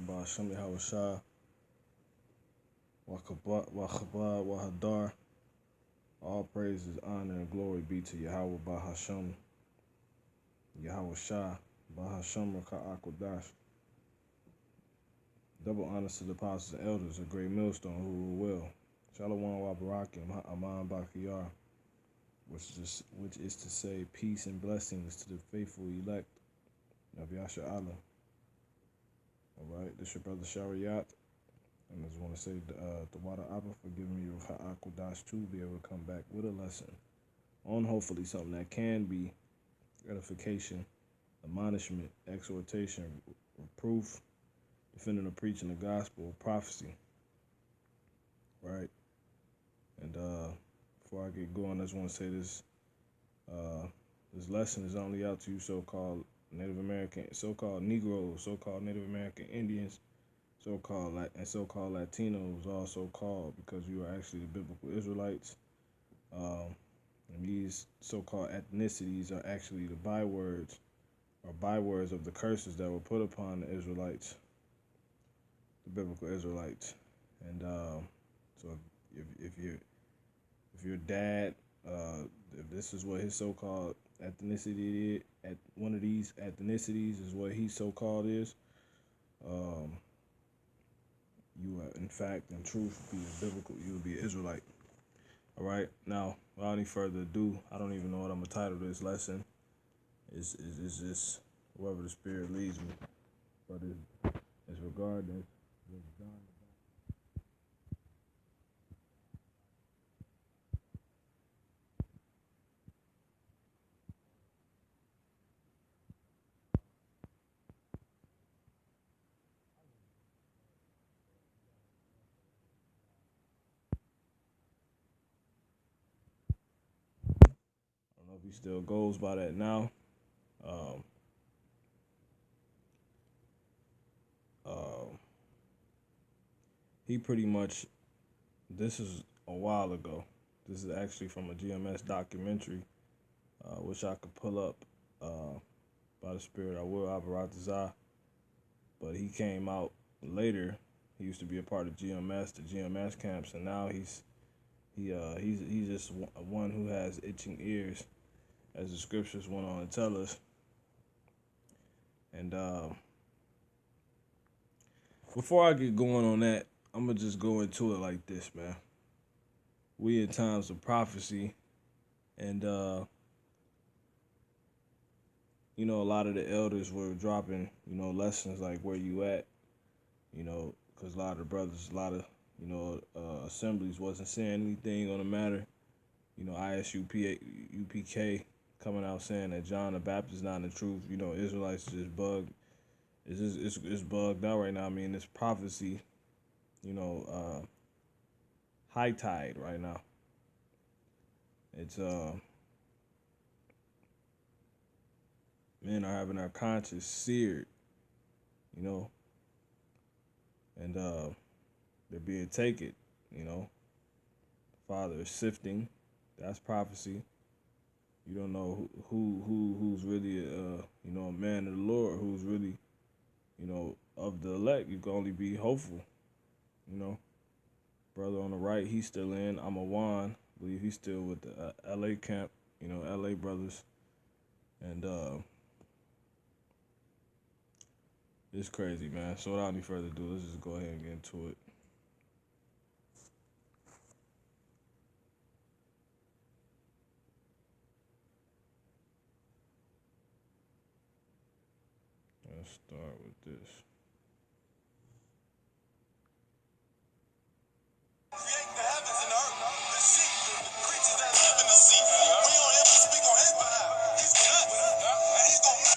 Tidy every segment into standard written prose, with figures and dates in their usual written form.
Yahweh Shem Yahweh Shah, Wakabad, Wahadar. All praises, honor, and glory be to Yahweh Bahashem, Yahweh Shah, Bahashem Raka'akodash. Double honors to the apostles and elders, a great millstone who rule well. Shalom Wabarakim, Aman Bakiyar, which is to say peace and blessings to the faithful elect of Yasha Allah. Alright, this is your brother Shariat. And I just want to say the water Abba for giving me Ha'akodash to be able to come back with a lesson on hopefully something that can be edification, admonishment, exhortation, reproof, defending or preaching the gospel, prophecy. Right? And before I get going, I just want to say this lesson is only out to you so-called Native American, so-called Negroes, so-called Native American Indians, so-called Latinos, also called because you are actually the biblical Israelites. And these so-called ethnicities are actually the bywords of the curses that were put upon the Israelites, the biblical Israelites. And so if your dad, if this is what his so-called ethnicity is, at one of these ethnicities is what he so-called is, you are, in fact, in truth, be a biblical, you will be an Israelite. All right. Now, without any further ado, I don't even know what I'm gonna title this lesson. It's just wherever the Spirit leads me. But it's regarding what John. I don't know if he still goes by that now. He pretty much, this is a while ago. This is actually from a GMS documentary, which I could pull up by the Spirit. I will, Abaratazah. But he came out later. He used to be a part of GMS, the GMS camps, and now he's just one who has itching ears, as the scriptures went on to tell us. And before I get going on that, I'm going to just go into it like this, man. We in times of prophecy, and, a lot of the elders were dropping, lessons like where you at, because a lot of the brothers, assemblies wasn't saying anything on the matter. UPK coming out saying that John the Baptist is not in the truth. Israelites is just bugged. It's bugged out right now. I mean, this prophecy, high tide right now. It's men are having their conscience seared, and they're being taken, The Father is sifting. That's prophecy. You don't know who's really a man of the Lord, who's really, of the elect. You can only be hopeful, Brother on the right, he's still in. I'm a Juan. I believe he's still with the LA camp, LA brothers. And it's crazy, man. So without any further ado, let's just go ahead and get into it. Let's start with this. Creating the heavens and the earth, the sea, the creatures that live in the sea. We on him to speak on his behalf. He's with us, and he's gonna.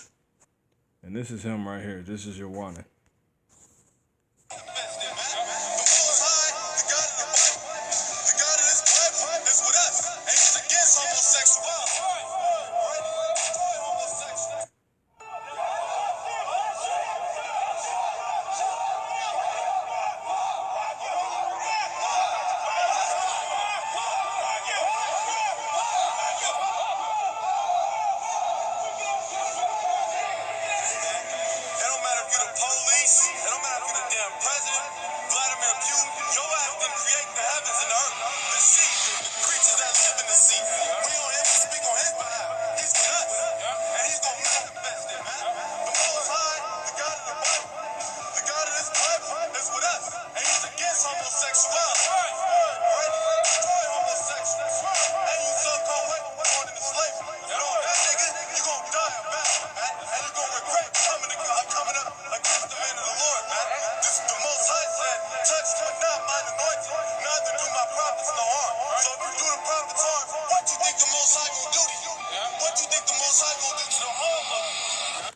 And this is him right here. This is your warning. It don't matter if you're the police. What you think the Most High gonna do to the all of them?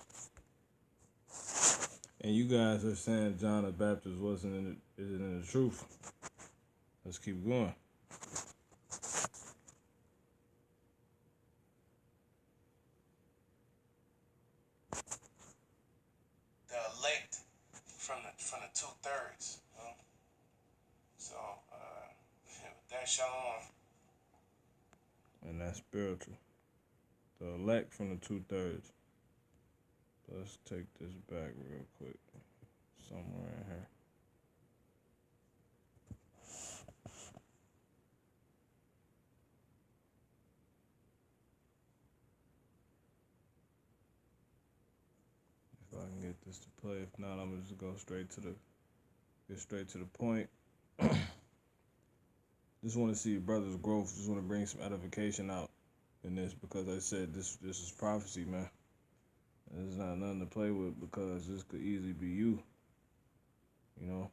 And you guys are saying John the Baptist isn't in the truth. Let's keep going. The elect from the 2/3. So that shalom. And that's spiritual. The elect from the 2/3. Let's take this back real quick. Somewhere in here. If I can get this to play. If not, I'm gonna just go straight to the point. Just want to see your brother's growth. Just want to bring some edification out in this, because I said this is prophecy, man. There's not nothing to play with, because this could easily be you. You know.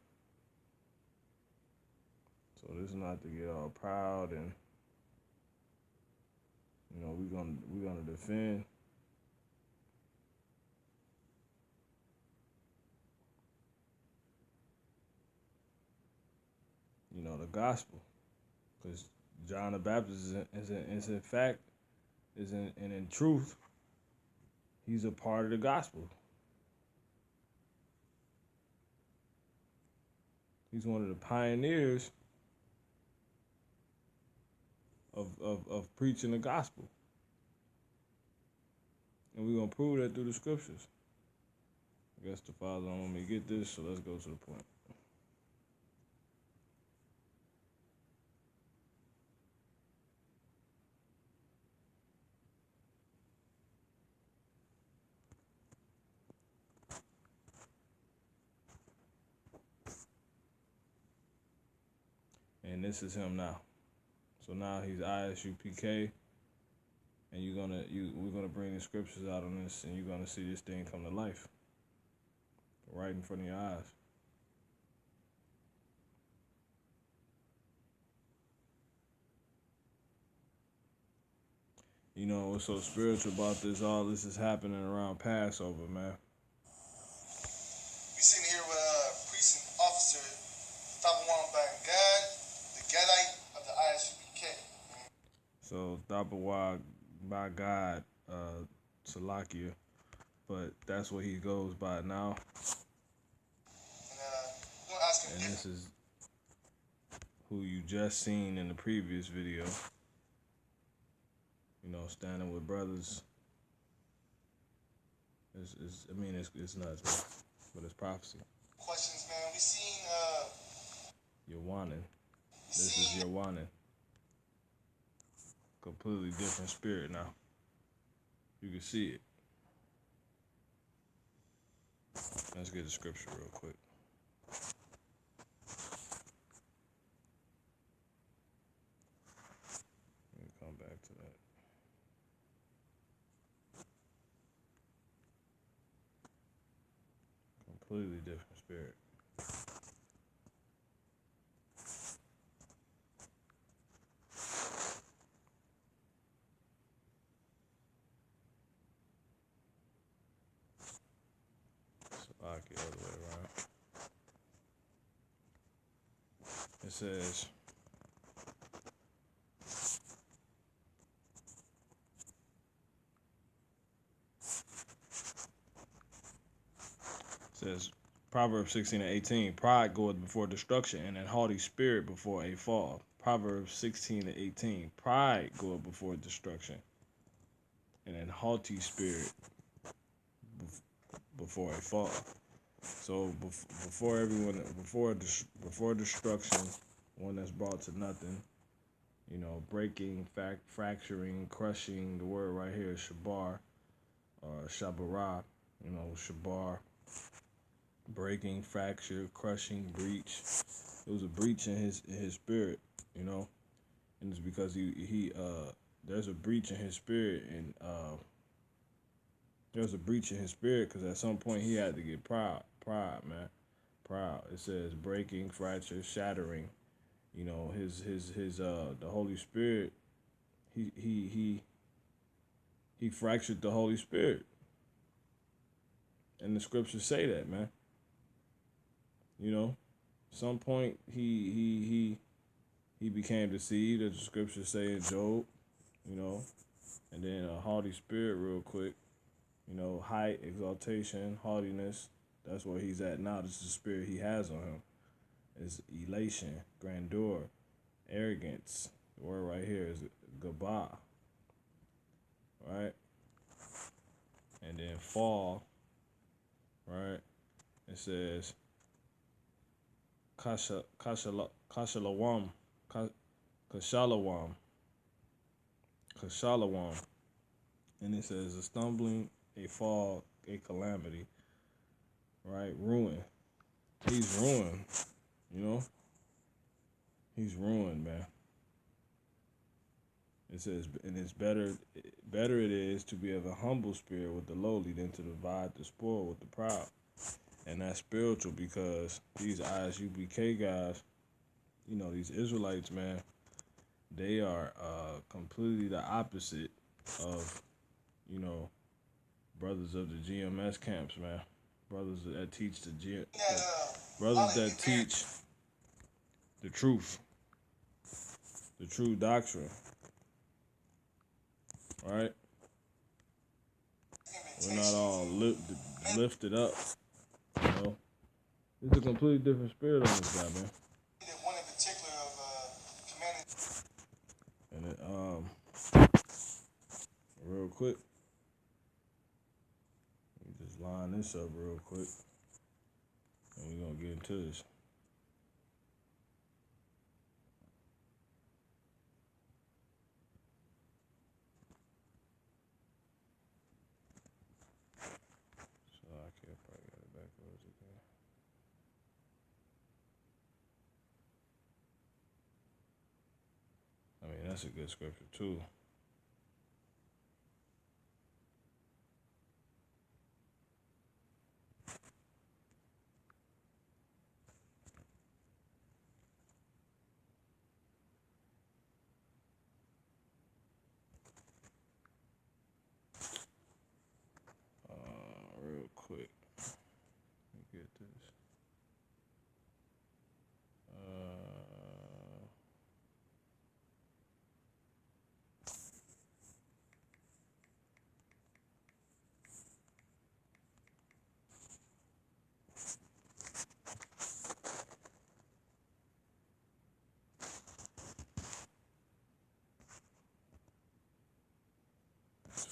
So this is not to get all proud, and you know we're gonna defend. You know, the gospel, because John the Baptist is in fact and in truth, he's a part of the gospel. He's one of the pioneers of preaching the gospel. And we're going to prove that through the scriptures. I guess the Father don't want me to get this, so let's go to the point. And this is him now. So now he's ISUPK, and we're gonna bring the scriptures out on this, and you're gonna see this thing come to life right in front of your eyes. You know what's so spiritual about this? All this is happening around Passover, man. We sitting here with precinct officer pt.1 by God, the Gadite of the ISUPK. So Thabawa by God, Salakia, but that's what he goes by now. And we're gonna ask him. And this is who you just seen in the previous video. You know, standing with brothers. It's nuts, but it's prophecy. Questions, man. We seen Yowanan. This is Yowanan. Completely different spirit now. You can see it. Let's get the scripture real quick. Let me come back to that. Completely different spirit. Salaki, all the way around. It says, Proverbs 16:18, pride goeth before destruction, and an haughty spirit before a fall. Proverbs 16:18, pride goeth before destruction, and an haughty spirit before a fall. So before destruction, one that's brought to nothing, you know, breaking, fracturing, crushing. The word right here is shabar, or shabara, you know, shabar. Breaking, fracture, crushing, breach. It was a breach in his spirit, you know, and it's because there's a breach in his spirit, and there's a breach in his spirit because at some point he had to get pride, man, proud. It says breaking, fracture, shattering. You know, his the Holy Spirit. He he fractured the Holy Spirit. And the scriptures say that, man. You know, some point he became deceived, as the scriptures say in Job, you know, and then a haughty spirit real quick, you know, height, exaltation, haughtiness. That's where he's at now. This is the spirit he has on him. It's elation, grandeur, arrogance. The word right here is gabah, right? And then fall, right? It says kashalawam, kashalawam, kashalawam, and it says a stumbling, a fall, a calamity, right? Ruin. He's ruined, you know. He's ruined, man. It says, and it's better it is to be of a humble spirit with the lowly than to divide the spoil with the proud. And that's spiritual because these ISUBK guys, you know, these Israelites, man, they are completely the opposite of, you know, brothers of the GMS camps, man. Brothers that teach brothers that teach the truth, the true doctrine, right? We're not all lifted up, you know. It's a completely different spirit on this guy, man. One in particular of commanding. And it, real quick, let me just line this up real quick, and we're gonna get into this. So I can't probably get it backwards again. I mean, that's a good scripture too. Real quick, let me get this.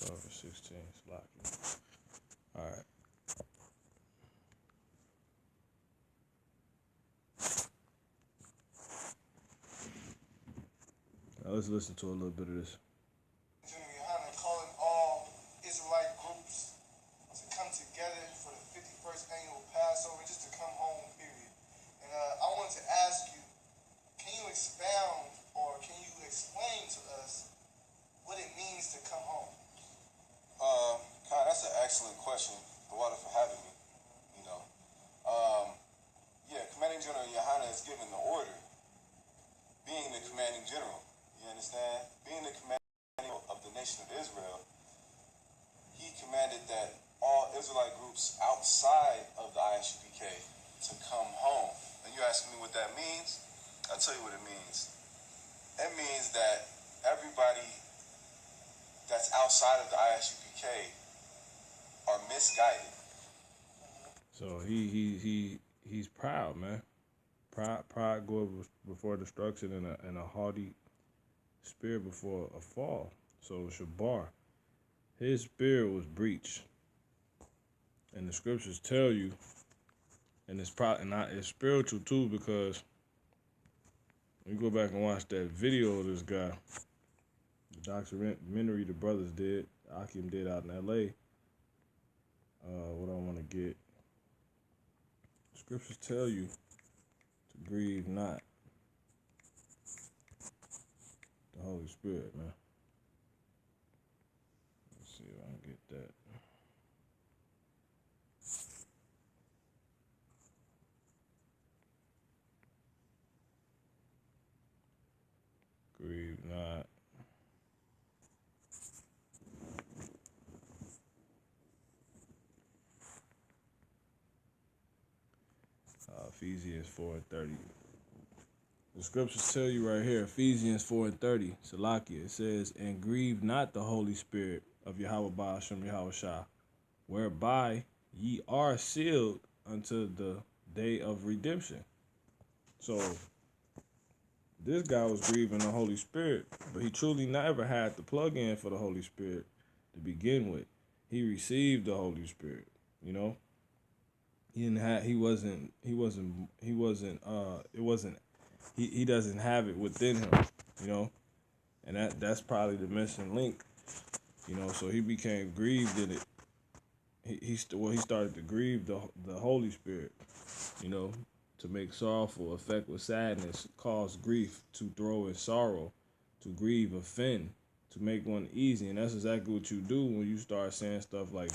12 or 16, it's locking. All right. Now let's listen to a little bit of this. Calling all Israelite groups to come together for the 51st annual Passover, just to come home, period. And I wanted to ask you, can you expound or can you explain to us what it means to come home? Kyle, that's an excellent question. The water for having me. You know, yeah, Commanding General Yohana is given the order. Being the Commanding General, you understand? Being the Commanding General of the nation of Israel, he commanded that all Israelite groups outside of the ISUPK to come home. And you asking me what that means? I'll tell you what it means. It means that everybody that's outside of the ISUPK are misguided. So he's proud, man. Pride goes before destruction, and a haughty spirit before a fall. So Shabar, his spirit was breached, and the scriptures tell you, and it's spiritual too, because when you go back and watch that video of this guy, the documentary the brothers did, Akim did out in L.A. What I want to get, scriptures tell you to grieve not the Holy Spirit, man. Let's see if I can get that. Grieve not Ephesians 4:30. The scriptures tell you right here, Ephesians 4:30, Salakia, it says, "And grieve not the Holy Spirit of Yahweh Ba'ashem Yahweh Shah, whereby ye are sealed unto the day of redemption." So this guy was grieving the Holy Spirit, but he truly never had the plug-in for the Holy Spirit to begin with. He received the Holy Spirit, you know. He didn't have. He wasn't. It wasn't. He doesn't have it within him, you know. And that's probably the missing link, you know. So he became grieved in it. He started to grieve the Holy Spirit, you know, to make sorrowful, affect with sadness, cause grief, to throw in sorrow, to grieve, offend, to make one easy. And that's exactly what you do when you start saying stuff like